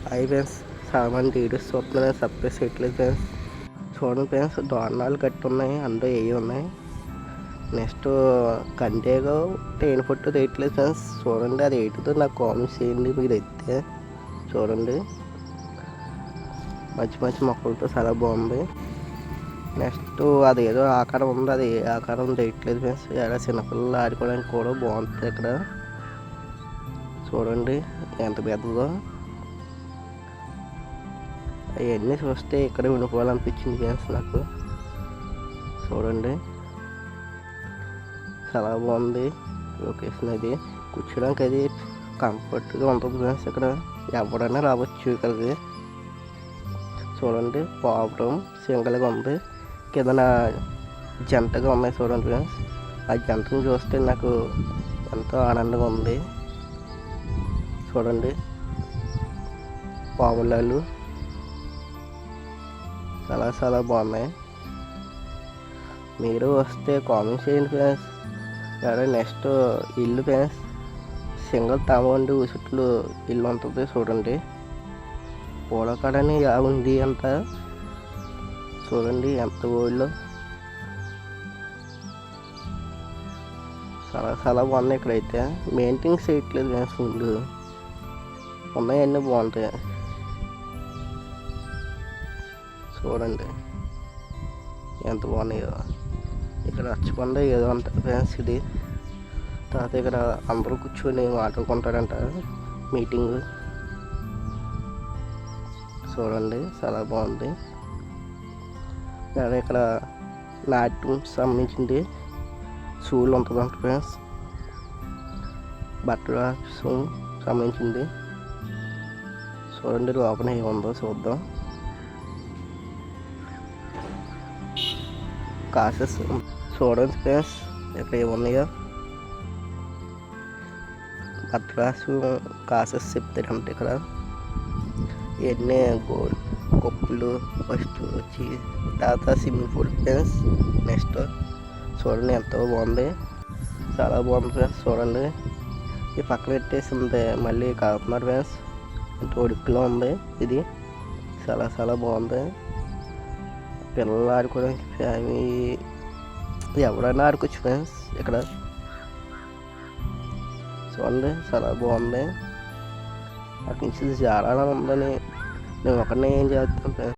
Hi friends, చాలా మంది videos చూస్తున్నారు, సబ్స్క్రైబ్ చేయట్లేదు ఫ్రెండ్స్. చూడండి ఫ్రెండ్స్, దోరణాలు కట్టి ఉన్నాయి, అందులో ఏవి ఉన్నాయి. నెక్స్ట్ కంటేగో తేనె పొట్టు తీయట్లేదు ఫ్రెండ్స్. చూడండి, అది ఏంటిదో నాకు కామెంట్స్ చేయండి. మీరు అయితే చూడండి, మంచి మంచి మొక్కలతో చాలా బాగుంది. నెక్స్ట్ అదేదో ఆకారం ఉంది, అది ఏ ఆకారం తీయట్లేదు ఫ్రెండ్స్. ఎలా చిన్నపిల్లలు ఆడుకోవడానికి కూడా బాగుంటుంది. ఇక్కడ చూడండి ఎంత పెద్దదో. అవన్నీ చూస్తే ఇక్కడ ఉండిపోవాలనిపించింది ఫ్రెండ్స్ నాకు. చూడండి, చాలా బాగుంది లొకేషన్. అది కూర్చోడానికి అది కంఫర్ట్గా ఉంటుంది ఫ్రెండ్స్. ఇక్కడ ఎవరైనా రావచ్చు ఇక్కడికి. చూడండి, పాపం సింగల్గా ఉంది, కింద జంటగా ఉన్నాయి. చూడండి ఫ్రెండ్స్, ఆ జంటను చూస్తే నాకు ఎంతో ఆనందంగా ఉంది. చూడండి, పావులాలు చాలా చాలా బాగున్నాయి. మీరు వస్తే కామెంట్ చేయండి ఫ్రెండ్స్. సరే, నెక్స్ట్ ఇల్లు ఫ్రెండ్స్, సింగల్ తామండి చుట్టూ ఇల్లు ఉంటుంది. చూడండి, పూలకాడని ఉంది అంత. చూడండి ఎంత ఊళ్ళో చాలా చాలా బాగున్నాయి. ఇక్కడైతే మెయింటెనెన్స్ చేయట్లేదు ఫ్రెండ్స్. ముందు ఉన్నాయన్నీ బాగుంటాయి. చూడండి ఎంత బాగున్నాయో. ఇక్కడ రచ్చబండ ఏదో అంటారు ఫ్రెండ్స్ ఇది. తర్వాత ఇక్కడ అందరూ కూర్చొని మాట్లాడుకుంటారంట, మీటింగ్. చూడండి, చాలా బాగుంది. ఇక్కడ నాట్యం సంబంధించింది షూలు ఉంటుందంట ఫ్రెండ్స్. బట్టల సంబంధించింది. చూడండి, లోపల ఏముందో చూద్దాం. కాసెస్ చూడండి ఫ్రెండ్స్, ఇక్కడ ఏమున్నాయో. బట్టరాసు కాసెస్ చెప్తారంటే ఇక్కడ ఎన్ని గోల్డ్ కప్పులు. ఫస్ట్ వచ్చి తర్వాత స్విమ్మింగ్ పూల్ ఫ్రెండ్స్. నెక్స్ట్ చూడండి ఎంతో బాగుంది, చాలా బాగుంది ఫ్రెండ్స్. చూడండి, ఈ పక్కన పెట్టేసింది మళ్ళీ కాకున్నారు ఫ్రెండ్స్. ఎంతో ఉడుకులో ఉంది ఇది. చాలా చాలా బాగుంది. పిల్లలు ఆడుకోవడానికి ఫ్యామిలీ ఎవరైనా ఆడుకోవచ్చు ఫ్రెండ్స్. ఇక్కడ చూడండి, చాలా బాగుంది. అక్కడి నుంచి జారాలని ఉందని నేను ఒకరిని ఏం చేస్తాను ఫ్రెండ్స్.